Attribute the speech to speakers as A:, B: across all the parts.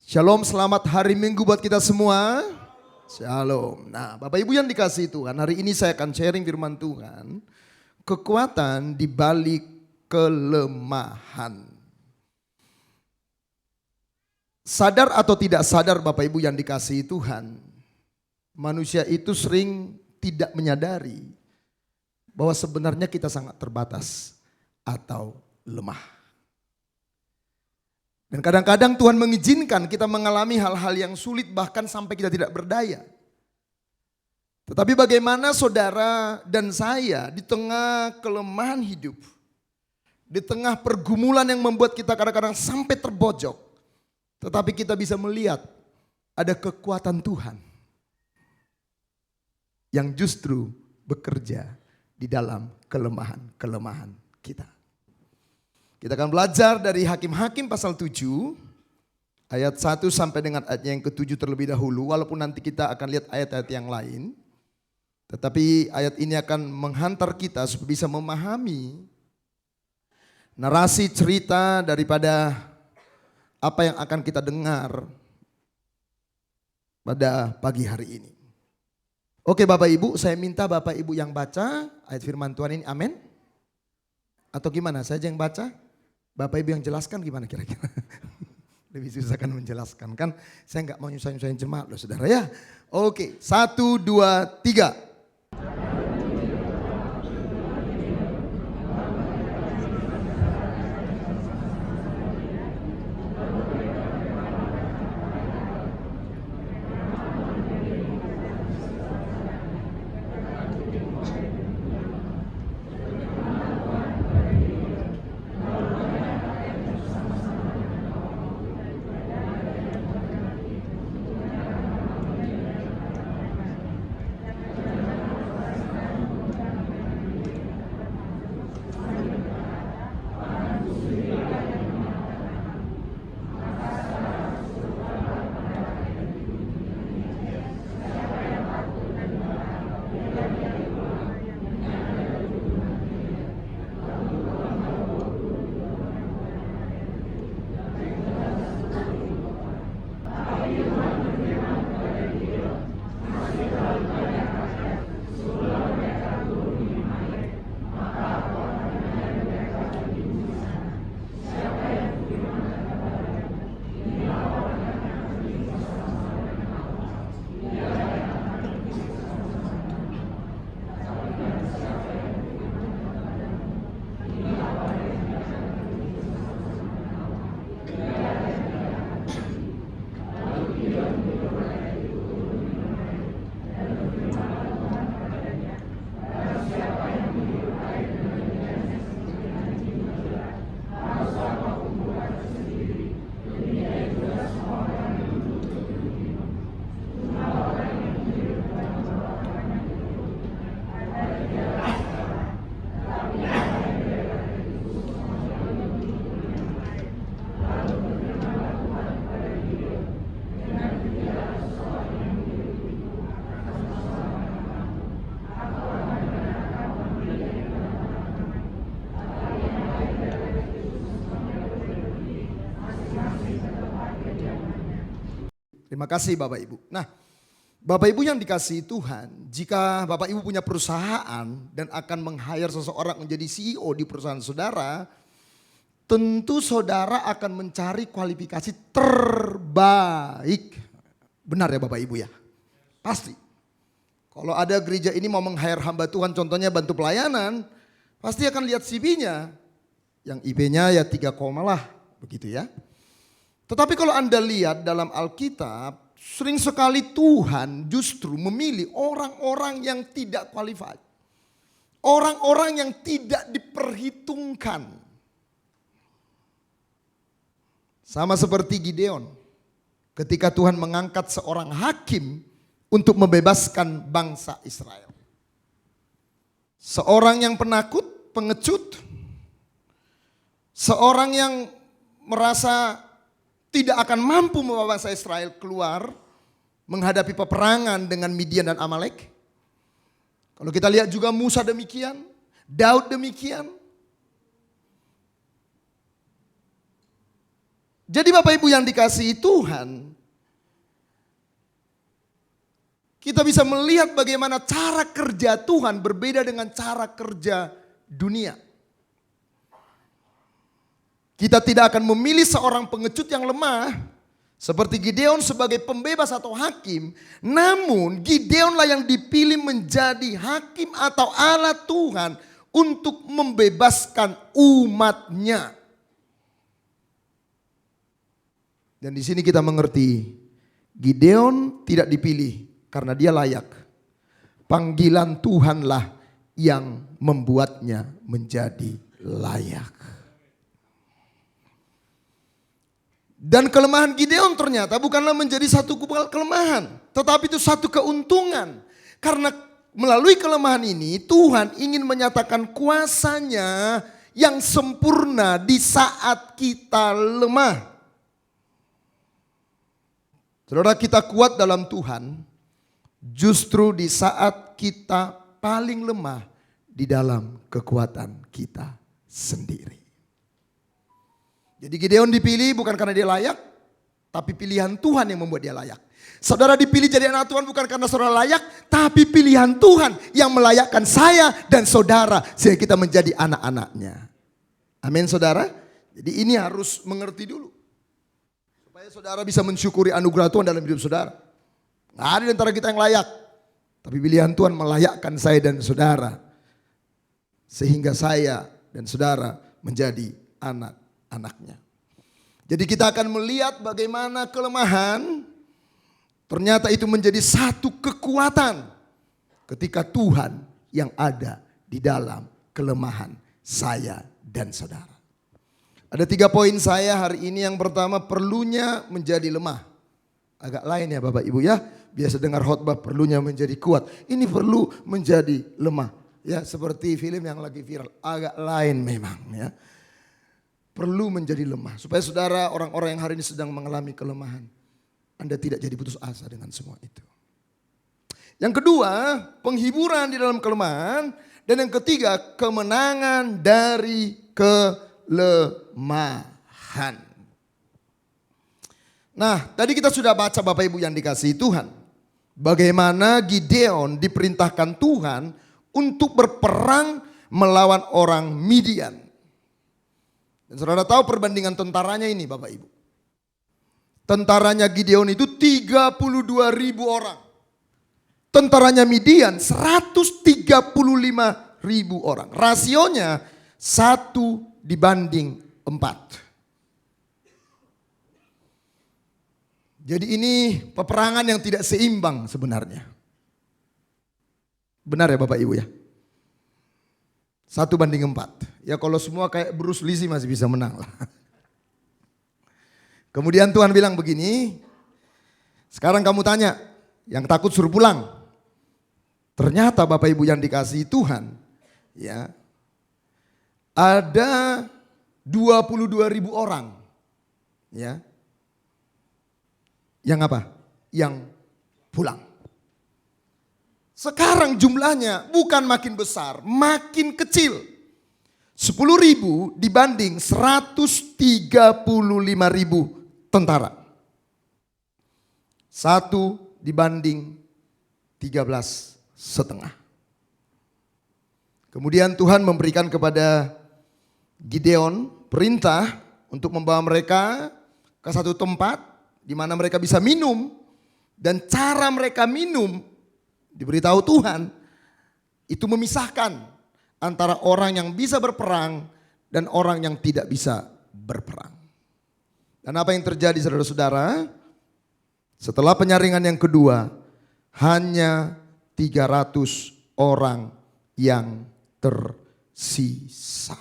A: Shalom, selamat hari Minggu buat kita semua. Shalom. Nah, Bapak Ibu yang dikasihi Tuhan, hari ini saya akan sharing firman Tuhan. Kekuatan di balik kelemahan. Sadar atau tidak sadar Bapak Ibu yang dikasihi Tuhan, manusia itu sering tidak menyadari bahwa sebenarnya kita sangat terbatas atau lemah. Dan kadang-kadang Tuhan mengizinkan kita mengalami hal-hal yang sulit bahkan sampai kita tidak berdaya. Tetapi bagaimana saudara dan saya di tengah kelemahan hidup, di tengah pergumulan yang membuat kita kadang-kadang sampai terbojok, tetapi kita bisa melihat ada kekuatan Tuhan yang justru bekerja di dalam kelemahan-kelemahan kita. Kita akan belajar dari Hakim-Hakim pasal 7 ayat 1 sampai dengan ayat yang ke-7 terlebih dahulu. Walaupun nanti kita akan lihat ayat-ayat yang lain. Tetapi ayat ini akan menghantar kita supaya bisa memahami narasi cerita daripada apa yang akan kita dengar pada pagi hari ini. Oke Bapak Ibu, saya minta Bapak Ibu yang baca ayat firman Tuhan ini, amin. Atau gimana, saya aja yang baca? Bapak Ibu yang jelaskan gimana kira-kira? Lebih susah kan menjelaskan kan? Saya nggak mau nyusahin jemaat loh saudara ya. Oke, 1, 2, 3. Terima kasih Bapak Ibu. Nah, Bapak Ibu yang dikasihi Tuhan, jika Bapak Ibu punya perusahaan dan akan meng-hire seseorang menjadi CEO di perusahaan saudara, tentu saudara akan mencari kualifikasi terbaik. Benar ya Bapak Ibu ya? Pasti. Kalau ada gereja ini mau meng-hire hamba Tuhan, contohnya bantu pelayanan, pasti akan lihat CV-nya. Yang IP-nya ya 3, lah, begitu ya. Tetapi kalau Anda lihat dalam Alkitab, sering sekali Tuhan justru memilih orang-orang yang tidak qualified. Orang-orang yang tidak diperhitungkan. Sama seperti Gideon. Ketika Tuhan mengangkat seorang hakim untuk membebaskan bangsa Israel. Seorang yang penakut, pengecut. Seorang yang merasa tidak akan mampu membawa bangsa Israel keluar menghadapi peperangan dengan Midian dan Amalek. Kalau kita lihat juga Musa demikian, Daud demikian. Jadi Bapak Ibu yang dikasihi Tuhan, kita bisa melihat bagaimana cara kerja Tuhan berbeda dengan cara kerja dunia. Kita tidak akan memilih seorang pengecut yang lemah seperti Gideon sebagai pembebas atau hakim. Namun Gideonlah yang dipilih menjadi hakim atau alat Tuhan untuk membebaskan umatnya. Dan di sini kita mengerti Gideon tidak dipilih karena dia layak. Panggilan Tuhanlah yang membuatnya menjadi layak. Dan kelemahan Gideon ternyata bukanlah menjadi satu kelemahan, tetapi itu satu keuntungan. Karena melalui kelemahan ini Tuhan ingin menyatakan kuasanya yang sempurna di saat kita lemah. Saudara, kita kuat dalam Tuhan justru di saat kita paling lemah di dalam kekuatan kita sendiri. Jadi Gideon dipilih bukan karena dia layak, tapi pilihan Tuhan yang membuat dia layak. Saudara dipilih jadi anak Tuhan bukan karena saudara layak, tapi pilihan Tuhan yang melayakkan saya dan saudara sehingga kita menjadi anak-anaknya. Amin saudara. Jadi ini harus mengerti dulu. Supaya saudara bisa mensyukuri anugerah Tuhan dalam hidup saudara. Nggak ada di antara kita yang layak. Tapi pilihan Tuhan melayakkan saya dan saudara. Sehingga saya dan saudara menjadi anak-anaknya. Jadi kita akan melihat bagaimana kelemahan ternyata itu menjadi satu kekuatan. Ketika Tuhan yang ada di dalam kelemahan saya dan saudara. Ada 3 poin saya hari ini. Yang pertama, perlunya menjadi lemah. Agak lain ya Bapak Ibu ya. Biasa dengar khotbah perlunya menjadi kuat. Ini perlu menjadi lemah. Ya seperti film yang lagi viral. Agak lain memang ya. Perlu menjadi lemah. Supaya saudara orang-orang yang hari ini sedang mengalami kelemahan. Anda tidak jadi putus asa dengan semua itu. Yang kedua, penghiburan di dalam kelemahan. Dan yang ketiga, kemenangan dari kelemahan. Nah, tadi kita sudah baca Bapak Ibu yang dikasihi Tuhan. Bagaimana Gideon diperintahkan Tuhan untuk berperang melawan orang Midian. Dan saudara tahu perbandingan tentaranya ini Bapak Ibu. Tentaranya Gideon itu 32.000 orang. Tentaranya Midian 135.000 orang. Rasionya 1:4. Jadi ini peperangan yang tidak seimbang sebenarnya. Benar ya Bapak Ibu ya? 1:4. Ya kalau semua kayak Bruce Lee sih masih bisa menang lah. Kemudian Tuhan bilang begini. Sekarang kamu tanya, yang takut suruh pulang. Ternyata Bapak Ibu yang dikasihi Tuhan. Ya, ada 22.000 orang. Ya. Yang apa? Yang pulang. Sekarang jumlahnya bukan makin besar, makin kecil. 10.000 dibanding 135.000 tentara. 1:13,5. Kemudian Tuhan memberikan kepada Gideon perintah untuk membawa mereka ke satu tempat di mana mereka bisa minum. Dan cara mereka minum diberitahu Tuhan itu memisahkan antara orang yang bisa berperang dan orang yang tidak bisa berperang. Dan apa yang terjadi saudara-saudara? Setelah penyaringan yang kedua, hanya 300 orang yang tersisa.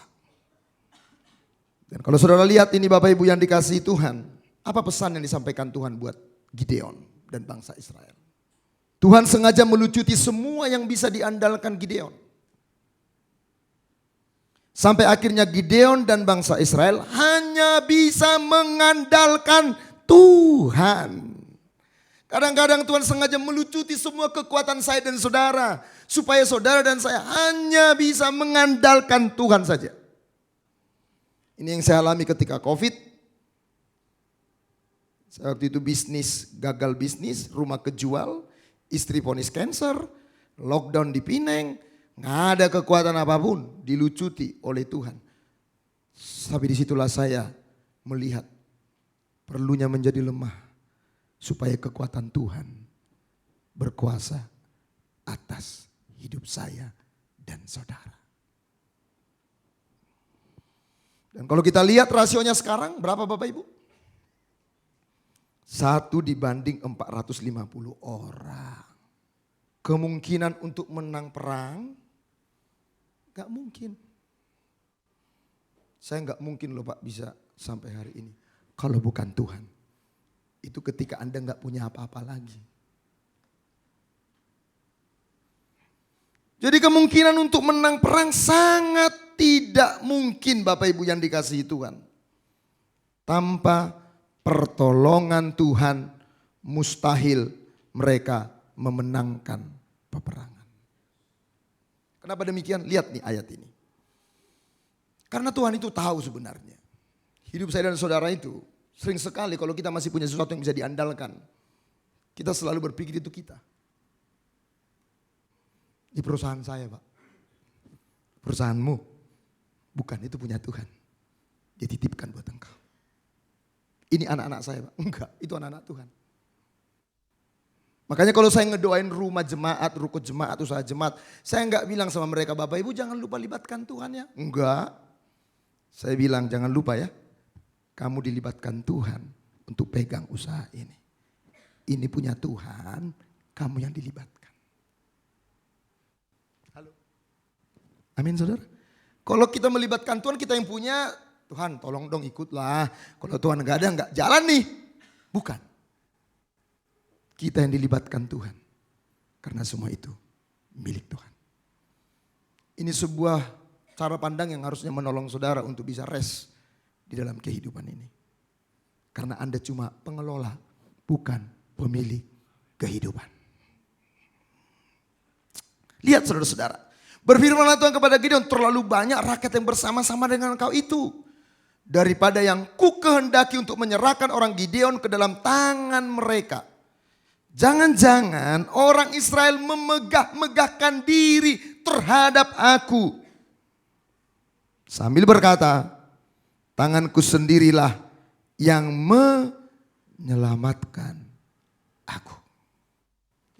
A: Dan kalau saudara lihat ini Bapak Ibu yang dikasihi Tuhan, apa pesan yang disampaikan Tuhan buat Gideon dan bangsa Israel? Tuhan sengaja melucuti semua yang bisa diandalkan Gideon. Sampai akhirnya Gideon dan bangsa Israel hanya bisa mengandalkan Tuhan. Kadang-kadang Tuhan sengaja melucuti semua kekuatan saya dan saudara. Supaya saudara dan saya hanya bisa mengandalkan Tuhan saja. Ini yang saya alami ketika COVID. Saya waktu itu bisnis, gagal bisnis, rumah kejual, istri vonis cancer, lockdown di Pineng, nggak ada kekuatan apapun, dilucuti oleh Tuhan. Tapi disitulah saya melihat perlunya menjadi lemah supaya kekuatan Tuhan berkuasa atas hidup saya dan saudara. Dan kalau kita lihat rasionya sekarang berapa Bapak Ibu? 1 dibanding 450 orang. Kemungkinan untuk menang perang gak mungkin. Saya gak mungkin loh Pak bisa sampai hari ini. Kalau bukan Tuhan. Itu ketika Anda gak punya apa-apa lagi. Jadi kemungkinan untuk menang perang sangat tidak mungkin Bapak Ibu yang dikasihi Tuhan. Tanpa pertolongan Tuhan mustahil mereka memenangkan peperangan. Kenapa demikian? Lihat nih ayat ini. Karena Tuhan itu tahu sebenarnya. Hidup saya dan saudara itu sering sekali kalau kita masih punya sesuatu yang bisa diandalkan. Kita selalu berpikir itu kita. Di perusahaan saya Pak. Perusahaanmu. Bukan, itu punya Tuhan. Dia titipkan buat engkau. Ini anak-anak saya Pak. Enggak, itu anak-anak Tuhan. Makanya kalau saya ngedoain rumah jemaat, rukun jemaat, usaha jemaat. Saya enggak bilang sama mereka, Bapak Ibu jangan lupa libatkan Tuhan ya. Enggak. Saya bilang jangan lupa ya. Kamu dilibatkan Tuhan untuk pegang usaha ini. Ini punya Tuhan, kamu yang dilibatkan. Halo. Amin saudara. Kalau kita melibatkan Tuhan, kita yang punya, Tuhan tolong dong ikutlah. Kalau Tuhan enggak ada, enggak jalan nih. Bukan. Kita yang dilibatkan Tuhan. Karena semua itu milik Tuhan. Ini sebuah cara pandang yang harusnya menolong saudara untuk bisa rest di dalam kehidupan ini. Karena Anda cuma pengelola, bukan pemilik kehidupan. Lihat saudara-saudara. Berfirmanlah Tuhan kepada Gideon, terlalu banyak rakyat yang bersama-sama dengan engkau itu. Daripada yang ku kehendaki untuk menyerahkan orang Gideon ke dalam tangan mereka. Jangan-jangan orang Israel memegah-megahkan diri terhadap aku. Sambil berkata, tanganku sendirilah yang menyelamatkan aku.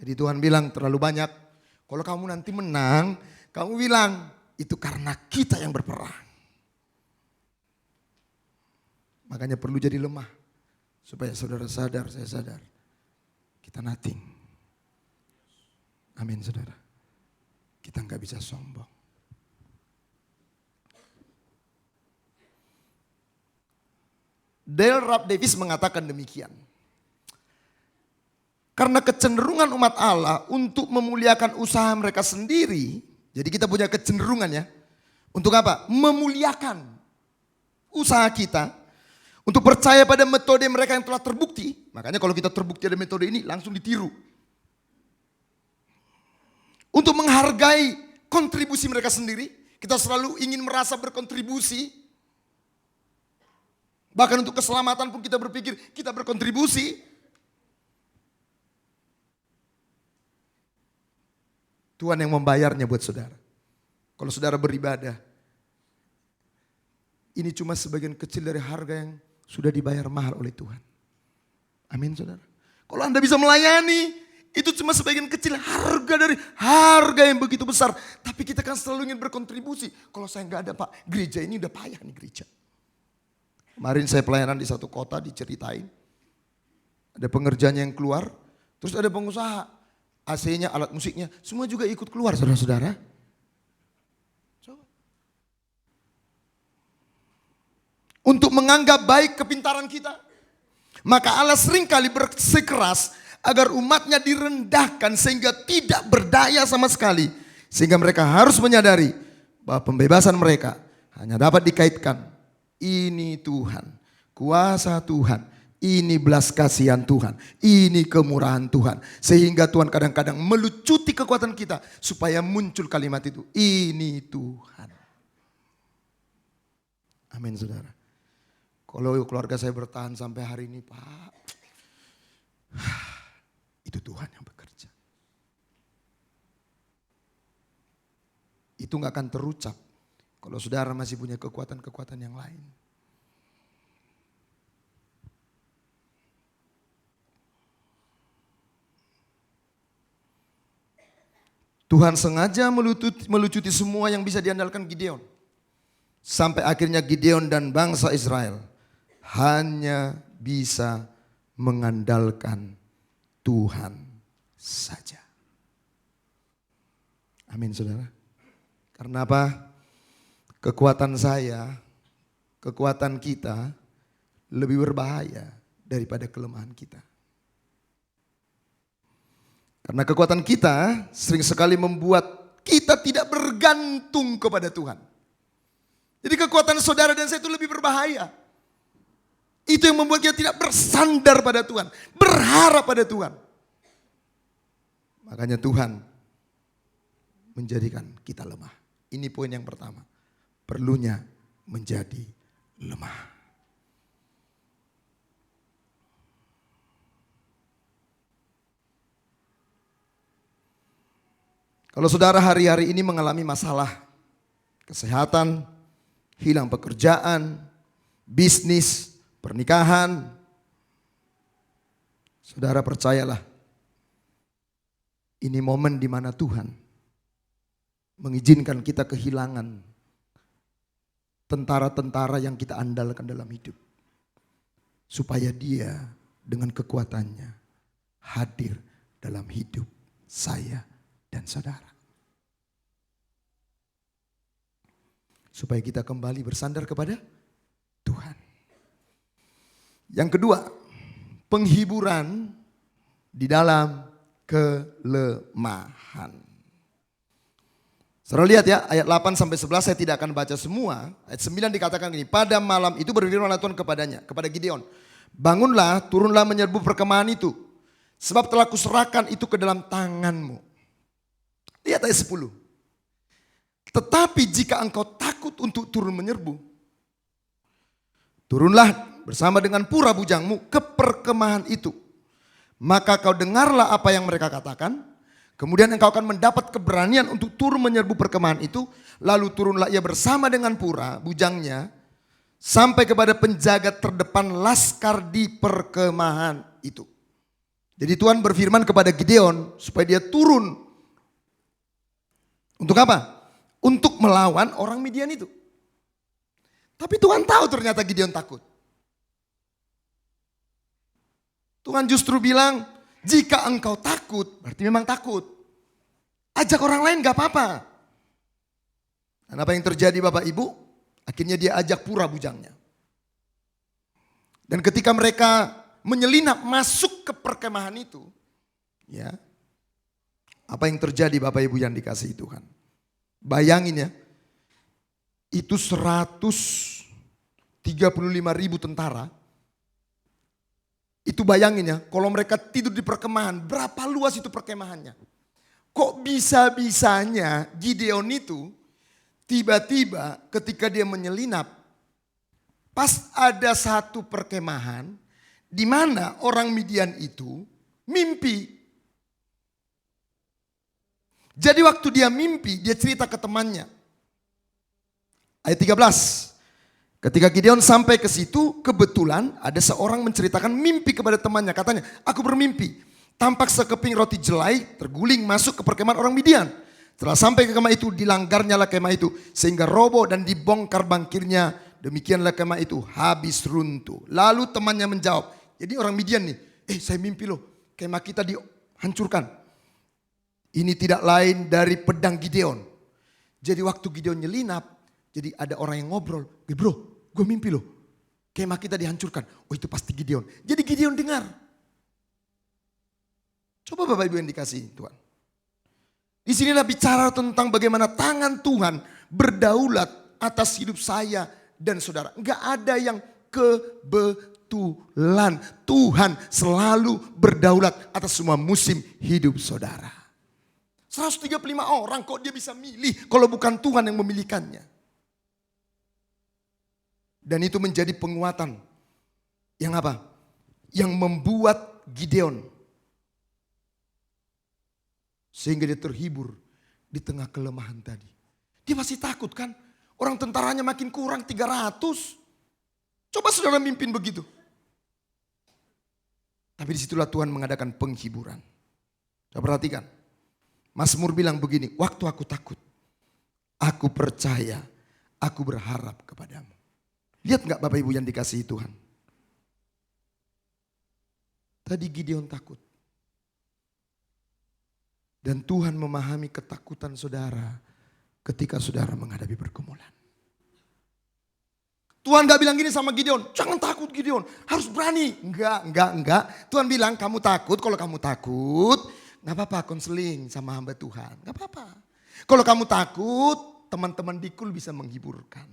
A: Jadi Tuhan bilang terlalu banyak. Kalau kamu nanti menang, kamu bilang itu karena kita yang berperang. Makanya perlu jadi lemah. Supaya saudara sadar, saya sadar. Kita nothing. Amin saudara. Kita nggak bisa sombong. Dale Ralph Davis mengatakan demikian. Karena kecenderungan umat Allah untuk memuliakan usaha mereka sendiri. Jadi kita punya kecenderungan ya. Untuk apa? Memuliakan usaha kita. Untuk percaya pada metode mereka yang telah terbukti. Makanya kalau kita terbukti ada metode ini langsung ditiru. Untuk menghargai kontribusi mereka sendiri. Kita selalu ingin merasa berkontribusi. Bahkan untuk keselamatan pun kita berpikir kita berkontribusi. Tuhan yang membayarnya buat saudara. Kalau saudara beribadah. Ini cuma sebagian kecil dari harga yang sudah dibayar mahal oleh Tuhan. Amin saudara. Kalau Anda bisa melayani, itu cuma sebagian kecil harga dari harga yang begitu besar. Tapi kita kan selalu ingin berkontribusi. Kalau saya nggak ada Pak, gereja ini udah payah nih gereja. Kemarin saya pelayanan di satu kota diceritain. Ada pengerjanya yang keluar, terus ada pengusaha. AC-nya, alat musiknya, semua juga ikut keluar saudara-saudara. Coba. Untuk menganggap baik kepintaran kita. Maka Allah seringkali bersikeras agar umatnya direndahkan sehingga tidak berdaya sama sekali. Sehingga mereka harus menyadari bahwa pembebasan mereka hanya dapat dikaitkan. Ini Tuhan, kuasa Tuhan. Ini belas kasihan Tuhan, ini kemurahan Tuhan. Sehingga Tuhan kadang-kadang melucuti kekuatan kita supaya muncul kalimat itu. Ini Tuhan. Amin saudara. Kalau keluarga saya bertahan sampai hari ini Pak, itu Tuhan yang bekerja. Itu gak akan terucap kalau saudara masih punya kekuatan-kekuatan yang lain. Tuhan sengaja melucuti semua yang bisa diandalkan Gideon. Sampai akhirnya Gideon dan bangsa Israel hanya bisa mengandalkan Tuhan saja. Amin saudara. Karena apa? Kekuatan saya, kekuatan kita lebih berbahaya daripada kelemahan kita. Karena kekuatan kita sering sekali membuat kita tidak bergantung kepada Tuhan. Jadi kekuatan saudara dan saya itu lebih berbahaya. Itu yang membuat kita tidak bersandar pada Tuhan, berharap pada Tuhan. Makanya Tuhan menjadikan kita lemah. Ini poin yang pertama. Perlunya menjadi lemah. Kalau saudara hari-hari ini mengalami masalah kesehatan, hilang pekerjaan, bisnis, pernikahan, saudara percayalah, ini momen di mana Tuhan mengizinkan kita kehilangan tentara-tentara yang kita andalkan dalam hidup. Supaya Dia dengan kekuatannya hadir dalam hidup saya dan saudara. Supaya kita kembali bersandar kepada Tuhan. Yang kedua, penghiburan di dalam kelemahan. Saudara lihat ya, ayat 8 sampai 11 saya tidak akan baca semua. Ayat 9 dikatakan gini, pada malam itu berfirmanlah Tuhan kepadanya, kepada Gideon, bangunlah, turunlah menyerbu perkemahan itu, sebab telah kuserahkan itu ke dalam tanganmu. Lihat ayat 10. Tetapi jika engkau takut untuk turun menyerbu, turunlah bersama dengan pura bujangmu ke perkemahan itu. Maka kau dengarlah apa yang mereka katakan. Kemudian engkau akan mendapat keberanian untuk turun menyerbu perkemahan itu. Lalu turunlah ia bersama dengan pura bujangnya sampai kepada penjaga terdepan laskar di perkemahan itu. Jadi Tuhan berfirman kepada Gideon supaya dia turun. Untuk apa? Untuk melawan orang Midian itu. Tapi Tuhan tahu ternyata Gideon takut. Tuhan justru bilang, jika engkau takut, berarti memang takut. Ajak orang lain gak apa-apa. Dan apa yang terjadi Bapak Ibu? Akhirnya dia ajak pura bujangnya. Dan ketika mereka menyelinap masuk ke perkemahan itu, ya, apa yang terjadi Bapak Ibu yang dikasihi Tuhan? Bayangin ya, itu 135.000 tentara. Itu bayangin ya, kalau mereka tidur di perkemahan, berapa luas itu perkemahannya. Kok bisa-bisanya Gideon itu tiba-tiba ketika dia menyelinap, pas ada satu perkemahan di mana orang Midian itu mimpi. Jadi waktu dia mimpi, dia cerita ke temannya. Ayat 13. Ketika Gideon sampai ke situ, kebetulan ada seorang menceritakan mimpi kepada temannya. Katanya, aku bermimpi. Tampak sekeping roti jelai terguling masuk ke perkemahan orang Midian. Setelah sampai ke kemah itu, dilanggarnyalah kemah itu. Sehingga roboh dan dibongkar bangkirnya. Demikianlah kemah itu habis runtuh. Lalu temannya menjawab. Jadi orang Midian nih, saya mimpi loh, kemah kita dihancurkan. Ini tidak lain dari pedang Gideon. Jadi waktu Gideon nyelinap, jadi ada orang yang ngobrol. Bro, gue mimpi loh, kemah kita dihancurkan. Oh itu pasti Gideon. Jadi Gideon dengar. Coba Bapak Ibu yang dikasihi Tuhan. Disinilah bicara tentang bagaimana tangan Tuhan berdaulat atas hidup saya dan saudara. Enggak ada yang kebetulan. Tuhan selalu berdaulat atas semua musim hidup saudara. 135 orang kok dia bisa milih kalau bukan Tuhan yang memilihkannya. Dan itu menjadi penguatan. Yang apa? Yang membuat Gideon Sehingga dia terhibur di tengah kelemahan tadi. Dia masih takut kan? Orang tentaranya makin kurang 300. Coba saudara mimpin begitu. Tapi disitulah Tuhan mengadakan penghiburan. Coba perhatikan. Mazmur bilang begini, waktu aku takut, aku percaya, aku berharap kepadamu. Lihat gak Bapak Ibu yang dikasihi Tuhan? Tadi Gideon takut. Dan Tuhan memahami ketakutan saudara ketika saudara menghadapi pergumulan. Tuhan gak bilang gini sama Gideon, jangan takut Gideon, harus berani. Enggak. Tuhan bilang kamu takut, kalau kamu takut gak apa-apa konseling sama hamba Tuhan. Gak apa-apa. Kalau kamu takut, teman-teman Dikul bisa menghiburkan.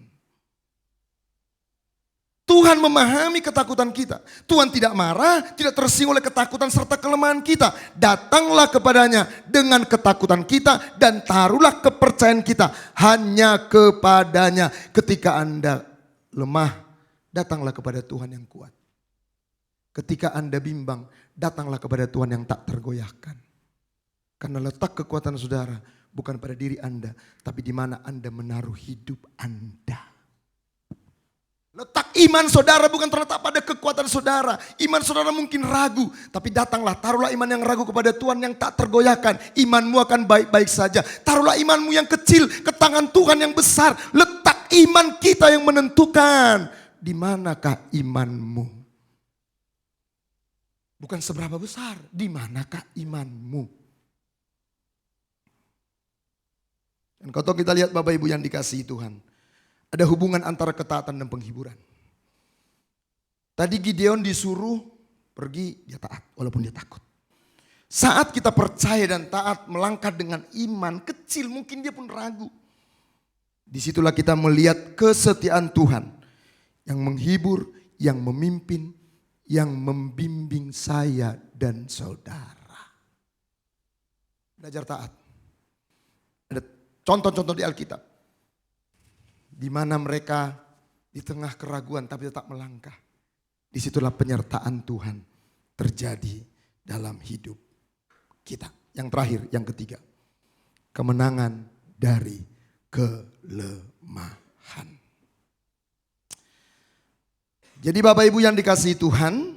A: Tuhan memahami ketakutan kita. Tuhan tidak marah, tidak tersinggung oleh ketakutan serta kelemahan kita. Datanglah kepadanya dengan ketakutan kita dan taruhlah kepercayaan kita hanya kepadanya. Ketika Anda lemah, datanglah kepada Tuhan yang kuat. Ketika Anda bimbang, datanglah kepada Tuhan yang tak tergoyahkan. Karena letak kekuatan saudara bukan pada diri Anda, tapi di mana Anda menaruh hidup Anda. Letak iman saudara bukan terletak pada kekuatan saudara. Iman saudara mungkin ragu, tapi datanglah, taruhlah iman yang ragu kepada Tuhan yang tak tergoyahkan. Imanmu akan baik-baik saja. Taruhlah imanmu yang kecil ke tangan Tuhan yang besar. Letak iman kita yang menentukan di manakah imanmu. Bukan seberapa besar, di manakah imanmu. Dan kalau kita lihat Bapak Ibu yang dikasihi Tuhan, ada hubungan antara ketaatan dan penghiburan. Tadi Gideon disuruh pergi, dia taat walaupun dia takut. Saat kita percaya dan taat melangkah dengan iman kecil, mungkin dia pun ragu. Disitulah kita melihat kesetiaan Tuhan yang menghibur, yang memimpin, yang membimbing saya dan saudara. Belajar taat. Ada contoh-contoh di Alkitab. Di mana mereka di tengah keraguan tapi tetap melangkah. Disitulah penyertaan Tuhan terjadi dalam hidup kita. Yang terakhir, yang ketiga. Kemenangan dari kelemahan. Jadi Bapak Ibu yang dikasihi Tuhan,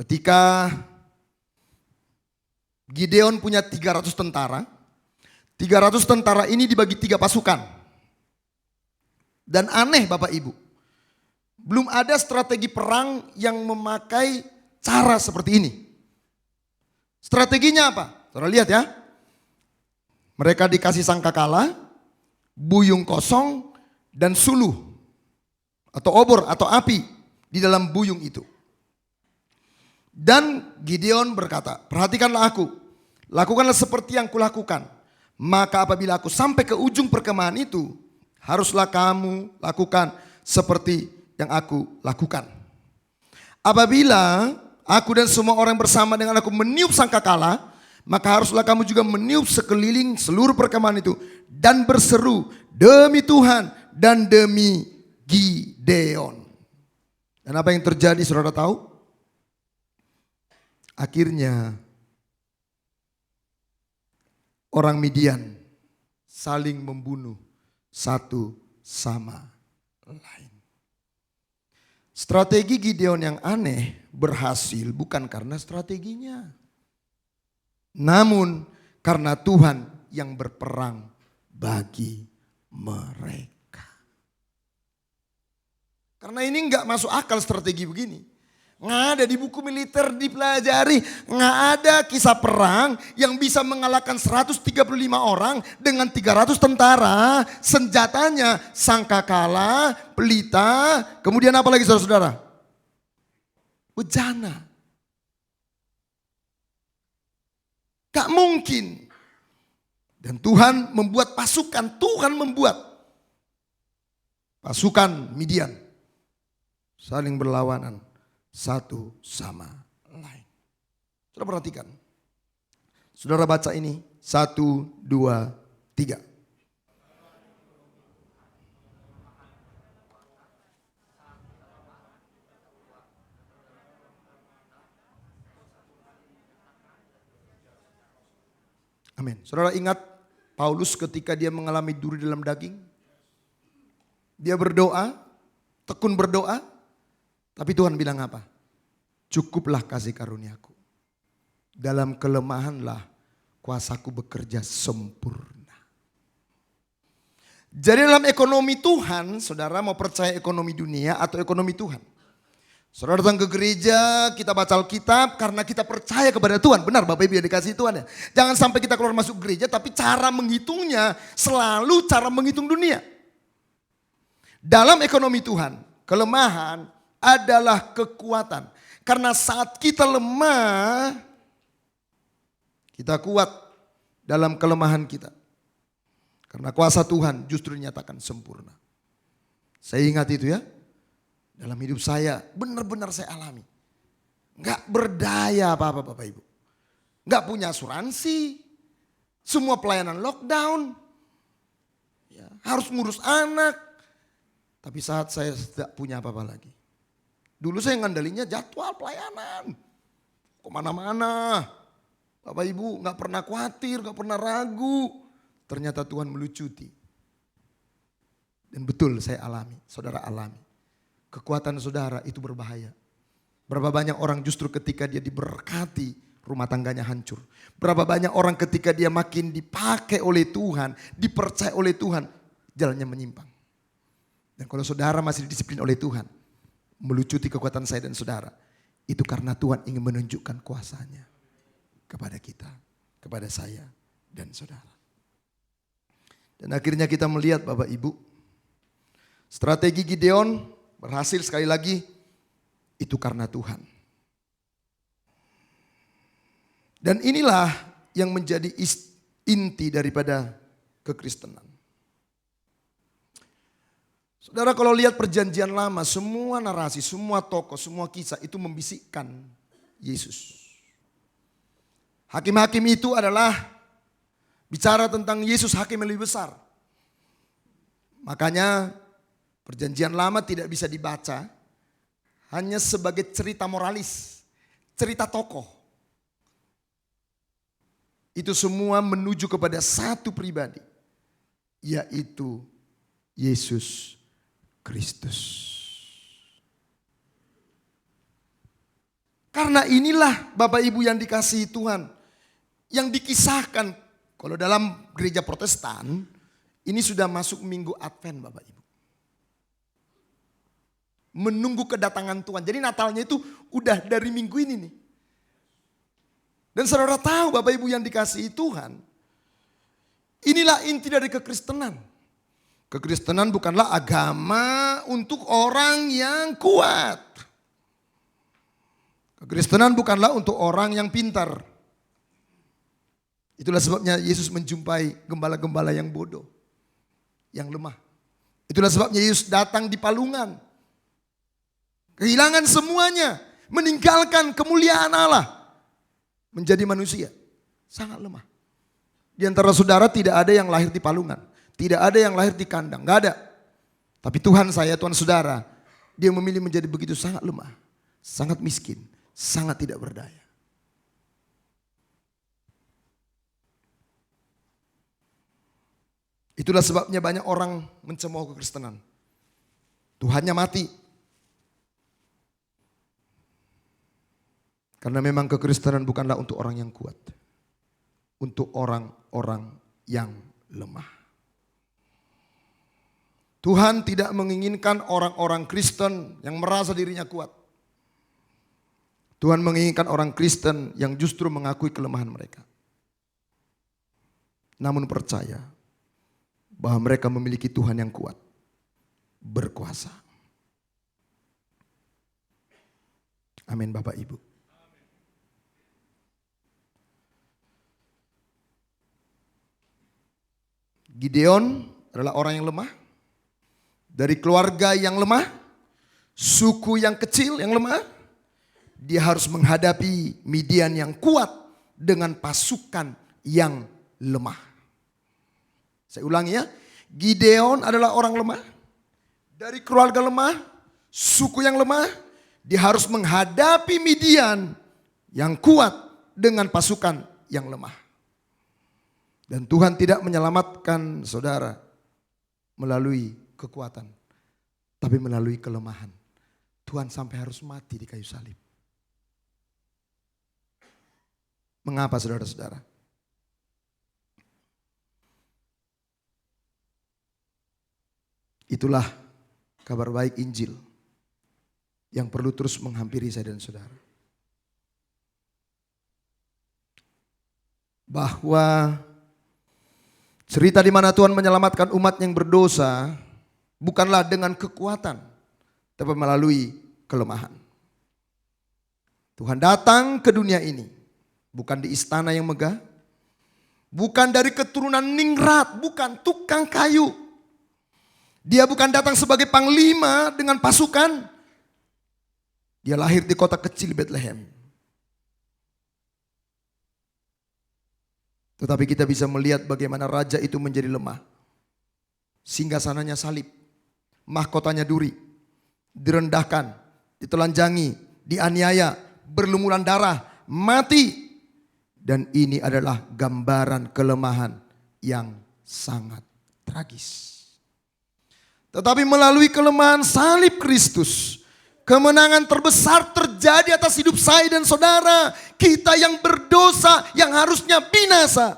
A: ketika Gideon punya 300 tentara, 300 tentara ini dibagi 3 pasukan. Dan aneh Bapak Ibu, belum ada strategi perang yang memakai cara seperti ini. Strateginya apa? Saudara lihat ya. Mereka dikasih sangkakala, buyung kosong, dan suluh. Atau obor atau api di dalam buyung itu. Dan Gideon berkata, perhatikanlah aku, lakukanlah seperti yang kulakukan. Maka apabila aku sampai ke ujung perkemahan itu, haruslah kamu lakukan seperti yang aku lakukan. Apabila aku dan semua orang bersama dengan aku meniup sangkakala, maka haruslah kamu juga meniup sekeliling seluruh perkemahan itu dan berseru demi Tuhan dan demi Gideon. Dan apa yang terjadi saudara tahu? Akhirnya orang Midian saling membunuh satu sama lain. Strategi Gideon yang aneh berhasil bukan karena strateginya. Namun karena Tuhan yang berperang bagi mereka. Karena ini enggak masuk akal strategi begini. Nggak ada di buku militer dipelajari. Nggak ada kisah perang yang bisa mengalahkan 135 orang dengan 300 tentara. Senjatanya sangkakala, pelita, kemudian apa lagi saudara-saudara? Bejana. Gak mungkin. Dan Tuhan membuat pasukan, Tuhan membuat pasukan Midian saling berlawanan satu sama lain. Saudara perhatikan. Saudara baca ini. 1, 2, 3. Amin. Saudara ingat Paulus ketika dia mengalami duri dalam daging? Dia berdoa, tekun berdoa. Tapi Tuhan bilang apa? Cukuplah kasih karuniaku. Dalam kelemahanlah kuasaku bekerja sempurna. Jadi dalam ekonomi Tuhan, saudara mau percaya ekonomi dunia atau ekonomi Tuhan? Saudara datang ke gereja, kita baca Alkitab karena kita percaya kepada Tuhan. Benar Bapak Ibu yang dikasihi Tuhan ya. Jangan sampai kita keluar masuk gereja tapi cara menghitungnya selalu cara menghitung dunia. Dalam ekonomi Tuhan, kelemahan adalah kekuatan. Karena saat kita lemah, kita kuat dalam kelemahan kita. Karena kuasa Tuhan justru dinyatakan sempurna. Saya ingat itu ya. Dalam hidup saya benar-benar saya alami. Enggak berdaya apa-apa Bapak Ibu. Enggak punya asuransi. Semua pelayanan lockdown. Ya, harus ngurus anak. Tapi saat saya tidak punya apa-apa lagi. Dulu saya ngandalinya jadwal pelayanan. Kemana-mana. Bapak Ibu enggak pernah khawatir, enggak pernah ragu. Ternyata Tuhan melucuti. Dan betul saya alami, saudara alami. Kekuatan saudara itu berbahaya. Berapa banyak orang justru ketika dia diberkati rumah tangganya hancur. Berapa banyak orang ketika dia makin dipakai oleh Tuhan, dipercaya oleh Tuhan, jalannya menyimpang. Dan kalau saudara masih didisiplin oleh Tuhan, melucuti kekuatan saya dan saudara, itu karena Tuhan ingin menunjukkan kuasanya kepada kita, kepada saya dan saudara. Dan akhirnya kita melihat Bapak Ibu, strategi Gideon berhasil sekali lagi, itu karena Tuhan. Dan inilah yang menjadi inti daripada kekristenan. Saudara kalau lihat perjanjian lama, semua narasi, semua tokoh, semua kisah itu membisikkan Yesus. Hakim-hakim itu adalah bicara tentang Yesus hakim yang lebih besar. Makanya perjanjian lama tidak bisa dibaca hanya sebagai cerita moralis, cerita tokoh. Itu semua menuju kepada satu pribadi, yaitu Yesus Kristus. Karena inilah Bapak Ibu yang dikasihi Tuhan, yang dikisahkan kalau dalam gereja Protestan, ini sudah masuk minggu Advent Bapak Ibu. Menunggu kedatangan Tuhan. Jadi Natalnya itu udah dari minggu ini nih. Dan saudara tahu Bapak Ibu yang dikasihi Tuhan. Inilah inti dari kekristenan. Kekristenan bukanlah agama untuk orang yang kuat. Kekristenan bukanlah untuk orang yang pintar. Itulah sebabnya Yesus menjumpai gembala-gembala yang bodoh. Yang lemah. Itulah sebabnya Yesus datang di palungan. Kehilangan semuanya, meninggalkan kemuliaan Allah, menjadi manusia, sangat lemah. Di antara saudara tidak ada yang lahir di palungan, tidak ada yang lahir di kandang, gak ada. Tapi Tuhan saya, Tuhan saudara, dia memilih menjadi begitu sangat lemah, sangat miskin, sangat tidak berdaya. Itulah sebabnya banyak orang mencemooh kekristenan. Tuhannya mati. Karena memang kekristenan bukanlah untuk orang yang kuat. Untuk orang-orang yang lemah. Tuhan tidak menginginkan orang-orang Kristen yang merasa dirinya kuat. Tuhan menginginkan orang Kristen yang justru mengakui kelemahan mereka. Namun percaya bahwa mereka memiliki Tuhan yang kuat, berkuasa. Amin Bapak Ibu. Gideon adalah orang yang lemah, dari keluarga yang lemah, suku yang kecil yang lemah. Dia harus menghadapi Midian yang kuat dengan pasukan yang lemah. Saya ulangi ya, Gideon adalah orang lemah, dari keluarga lemah, suku yang lemah. Dia harus menghadapi Midian yang kuat dengan pasukan yang lemah. Dan Tuhan tidak menyelamatkan saudara melalui kekuatan, tapi melalui kelemahan. Tuhan sampai harus mati di kayu salib. Mengapa saudara-saudara? Itulah kabar baik Injil yang perlu terus menghampiri saya dan saudara. Bahwa cerita di mana Tuhan menyelamatkan umat yang berdosa bukanlah dengan kekuatan, tapi melalui kelemahan. Tuhan datang ke dunia ini bukan di istana yang megah, bukan dari keturunan ningrat, bukan tukang kayu. Dia bukan datang sebagai panglima dengan pasukan. Dia lahir di kota kecil Bethlehem. Tetapi kita bisa melihat bagaimana raja itu menjadi lemah. Singgasananya salib, mahkotanya duri, direndahkan, ditelanjangi, dianiaya, berlumuran darah, mati. Dan ini adalah gambaran kelemahan yang sangat tragis. Tetapi melalui kelemahan salib Kristus, kemenangan terbesar terjadi atas hidup saya dan saudara. Kita yang berdosa, yang harusnya binasa.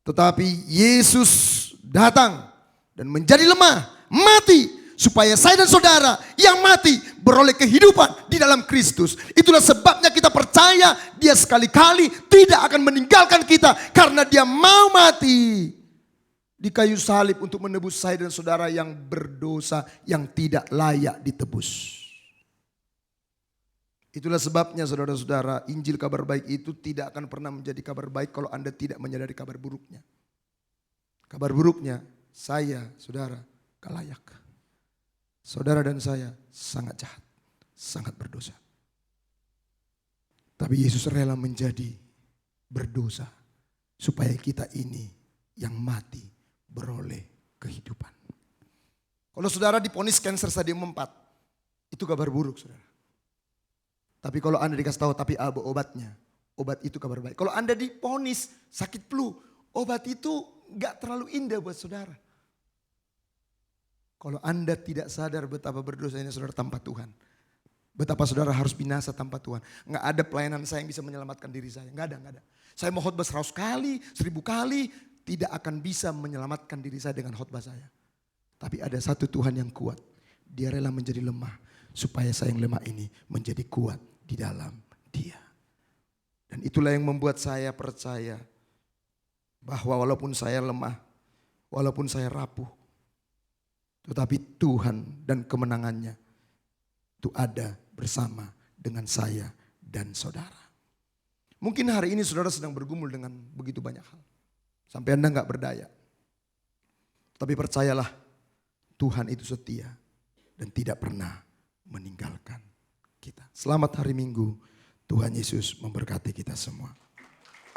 A: Tetapi Yesus datang dan menjadi lemah, mati. Supaya saya dan saudara yang mati beroleh kehidupan di dalam Kristus. Itulah sebabnya kita percaya Dia sekali-kali tidak akan meninggalkan kita. Karena Dia mau mati di kayu salib untuk menebus saya dan saudara yang berdosa, yang tidak layak ditebus. Itulah sebabnya saudara-saudara, Injil kabar baik itu tidak akan pernah menjadi kabar baik kalau Anda tidak menyadari kabar buruknya. Kabar buruknya, saya, saudara, gak layak. Saudara dan saya sangat jahat, sangat berdosa. Tapi Yesus rela menjadi berdosa supaya kita ini yang mati beroleh kehidupan. Kalau saudara diponis kanker stadium 4, itu kabar buruk saudara. Tapi kalau Anda dikasih tahu tapi obatnya, obat itu kabar baik. Kalau Anda diponis sakit flu, obat itu gak terlalu indah buat saudara. Kalau Anda tidak sadar betapa berdosanya saudara tanpa Tuhan. Betapa saudara harus binasa tanpa Tuhan. Gak ada pelayanan saya yang bisa menyelamatkan diri saya. Gak ada. Saya mau khotbah 100 kali, 1000 kali. Tidak akan bisa menyelamatkan diri saya dengan khotbah saya. Tapi ada satu Tuhan yang kuat. Dia rela menjadi lemah. Supaya saya yang lemah ini menjadi kuat di dalam Dia. Dan itulah yang membuat saya percaya. Bahwa walaupun saya lemah. Walaupun saya rapuh. Tetapi Tuhan dan kemenangannya itu ada bersama dengan saya dan saudara. Mungkin hari ini saudara sedang bergumul dengan begitu banyak hal. Sampai Anda gak berdaya. Tapi percayalah Tuhan itu setia dan tidak pernah meninggalkan kita. Selamat hari Minggu. Tuhan Yesus memberkati kita semua.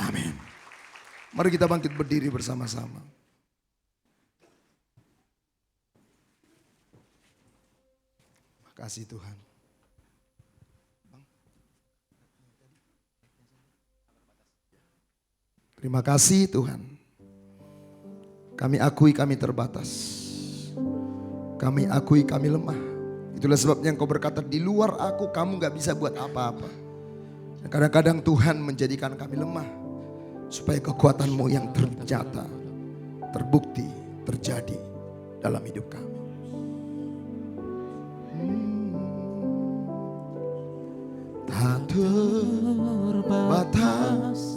A: Amin. Mari kita bangkit berdiri bersama-sama. Kasih Tuhan. Terima kasih Tuhan. Kami akui kami terbatas. Kami akui kami lemah. Itulah sebabnya Engkau berkata di luar aku kamu gak bisa buat apa-apa. Dan kadang-kadang Tuhan menjadikan kami lemah. Supaya kekuatan-Mu yang ternyata terbukti terjadi dalam hidup kami. Tak terbatas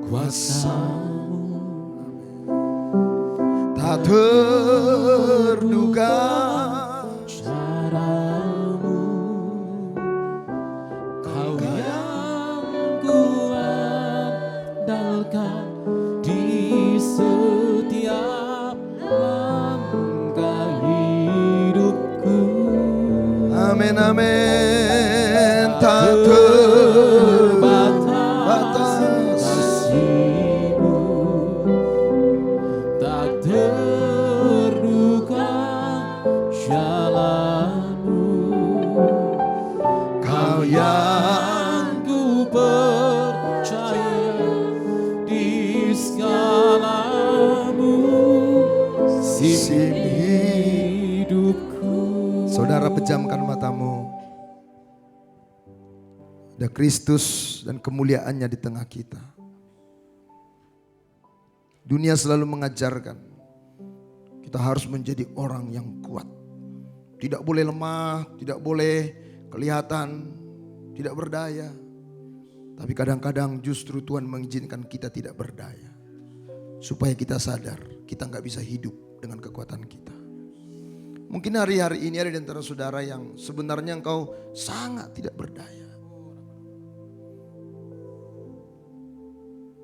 A: kuasa-Mu, tak terduga
B: cara-Mu. Kau yang kuandalkan di setiap langkah hidupku.
A: Amin, amin. Tak terbatas
B: kasih-Mu, tak terduga jalan-Mu. Kau yang ku percaya di segala
A: pejamkan matamu. Ada Kristus dan kemuliaannya di tengah kita. Dunia selalu mengajarkan kita harus menjadi orang yang kuat. Tidak boleh lemah, tidak boleh kelihatan tidak berdaya. Tapi kadang-kadang justru Tuhan mengizinkan kita tidak berdaya. Supaya kita sadar kita gak bisa hidup dengan kekuatan kita. Mungkin hari-hari ini ada di antara saudara yang sebenarnya engkau sangat tidak berdaya.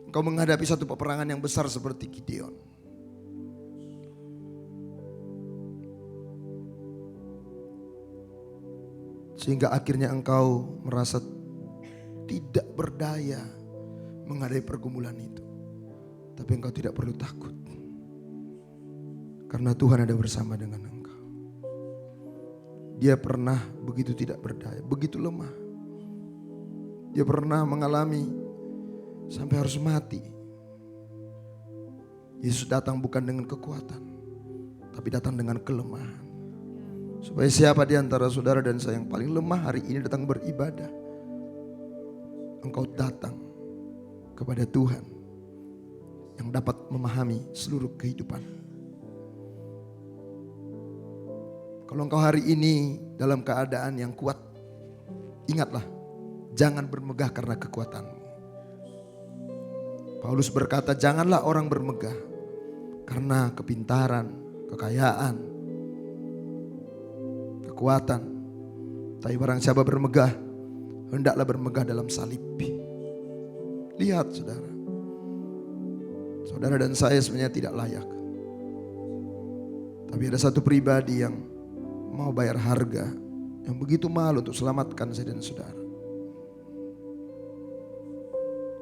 A: Engkau menghadapi satu peperangan yang besar seperti Gideon. Sehingga akhirnya engkau merasa tidak berdaya menghadapi pergumulan itu. Tapi engkau tidak perlu takut. Karena Tuhan ada bersama dengan engkau. Dia pernah begitu tidak berdaya, begitu lemah. Dia pernah mengalami sampai harus mati. Yesus datang bukan dengan kekuatan, tapi datang dengan kelemahan. Supaya siapa di antara saudara dan saya yang paling lemah hari ini datang beribadah, engkau datang kepada Tuhan yang dapat memahami seluruh kehidupan. Kalau engkau hari ini dalam keadaan yang kuat, ingatlah, jangan bermegah karena kekuatanmu. Paulus berkata, janganlah orang bermegah karena kepintaran, kekayaan, kekuatan. Tapi barang siapa bermegah, hendaklah bermegah dalam salib. Lihat saudara, saudara dan saya sebenarnya tidak layak. Tapi ada satu pribadi yang mau bayar harga yang begitu mahal untuk selamatkan saya dan saudara.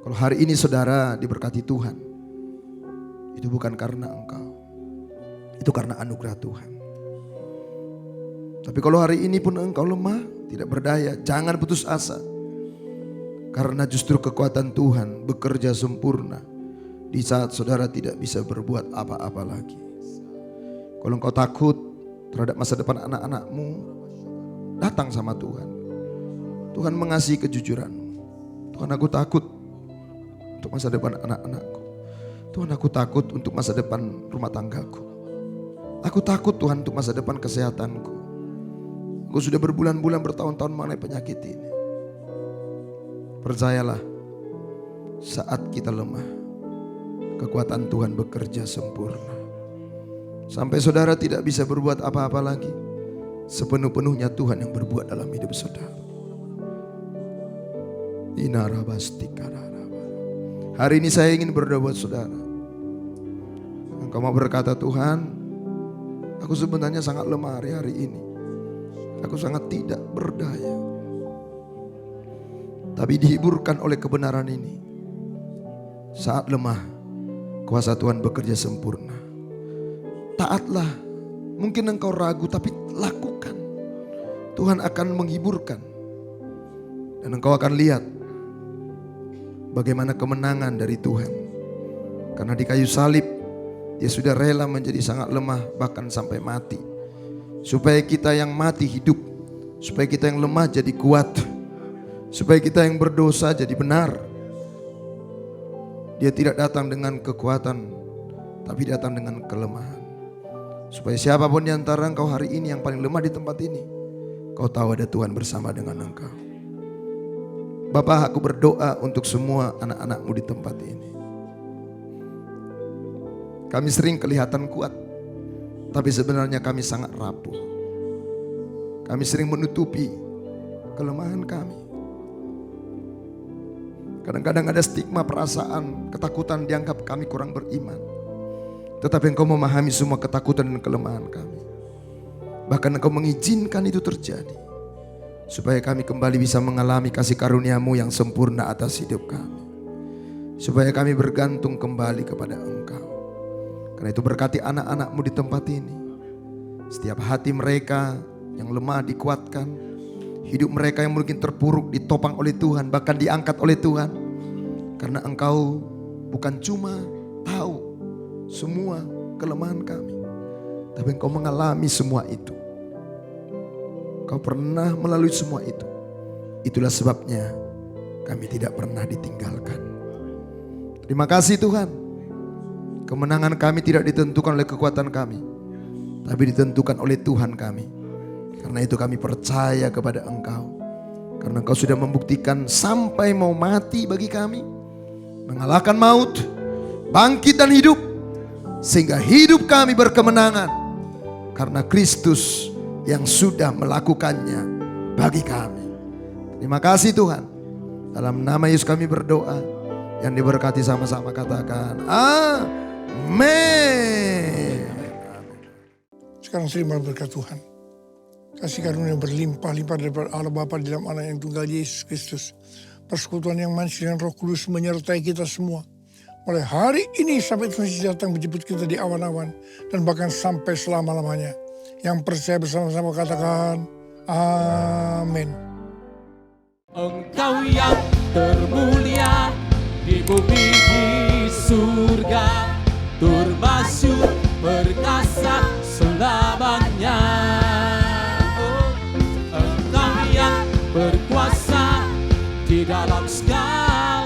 A: Kalau hari ini saudara diberkati Tuhan, itu bukan karena engkau, itu karena anugerah Tuhan. Tapi kalau hari ini pun engkau lemah, tidak berdaya, jangan putus asa. Karena justru kekuatan Tuhan bekerja sempurna di saat saudara tidak bisa berbuat apa-apa lagi. Kalau engkau takut terhadap masa depan anak-anakmu, datang sama Tuhan. Tuhan mengasihi kejujuranmu. Tuhan, aku takut untuk masa depan anak-anakku. Tuhan, aku takut untuk masa depan rumah tanggaku. Aku takut Tuhan untuk masa depan kesehatanku. Aku sudah berbulan-bulan, bertahun-tahun mengenai penyakit ini. Percayalah, saat kita lemah, kekuatan Tuhan bekerja sempurna. Sampai saudara tidak bisa berbuat apa-apa lagi, sepenuh-penuhnya Tuhan yang berbuat dalam hidup saudara. Hari ini saya ingin berdoa buat saudara. Engkau mau berkata, Tuhan, aku sebenarnya sangat lemah hari ini. Aku sangat tidak berdaya. Tapi dihiburkan oleh kebenaran ini. Saat lemah, kuasa Tuhan bekerja sempurna. Taatlah. Mungkin engkau ragu, tapi lakukan. Tuhan akan menghiburkan. Dan engkau akan lihat bagaimana kemenangan dari Tuhan. Karena di kayu salib, Dia sudah rela menjadi sangat lemah, bahkan sampai mati. Supaya kita yang mati hidup. Supaya kita yang lemah jadi kuat. Supaya kita yang berdosa jadi benar. Dia tidak datang dengan kekuatan, tapi datang dengan kelemahan. Supaya siapapun di antara engkau hari ini yang paling lemah di tempat ini, kau tahu ada Tuhan bersama dengan engkau. Bapak, aku berdoa untuk semua anak-anakmu di tempat ini. Kami sering kelihatan kuat, tapi sebenarnya kami sangat rapuh. Kami sering menutupi kelemahan kami. Kadang-kadang ada stigma, perasaan, ketakutan, dianggap kami kurang beriman. Tetapi Engkau memahami semua ketakutan dan kelemahan kami. Bahkan Engkau mengizinkan itu terjadi, supaya kami kembali bisa mengalami kasih karunia-Mu yang sempurna atas hidup kami. Supaya kami bergantung kembali kepada Engkau. Karena itu berkati anak-anak-Mu di tempat ini. Setiap hati mereka yang lemah dikuatkan. Hidup mereka yang mungkin terpuruk ditopang oleh Tuhan, bahkan diangkat oleh Tuhan. Karena Engkau bukan cuma tahu semua kelemahan kami, tapi Engkau mengalami semua itu. Engkau pernah melalui semua itu. Itulah sebabnya kami tidak pernah ditinggalkan. Terima kasih Tuhan. Kemenangan kami tidak ditentukan oleh kekuatan kami, tapi ditentukan oleh Tuhan kami. Karena itu kami percaya kepada Engkau. Karena Engkau sudah membuktikan sampai mau mati bagi kami, mengalahkan maut, bangkit dan hidup, sehingga hidup kami berkemenangan karena Kristus yang sudah melakukannya bagi kami. Terima kasih Tuhan. Dalam nama Yesus kami berdoa. Yang diberkati sama-sama katakan amin.
C: Sekarang terima berkat Tuhan. Kasih karunia berlimpah-limpah daripada Allah Bapa di dalam Anak yang tunggal Yesus Kristus. Persekutuan yang manis dengan Roh Kudus menyertai kita semua. Mulai hari ini sampai Tuhan Yesus datang menjemput kita di awan-awan. Dan bahkan sampai selama-lamanya. Yang percaya bersama-sama katakan amin.
B: Engkau yang termulia di bumi di surga, termasuk perkasa selamanya. Oh, Engkau yang berkuasa di dalam segala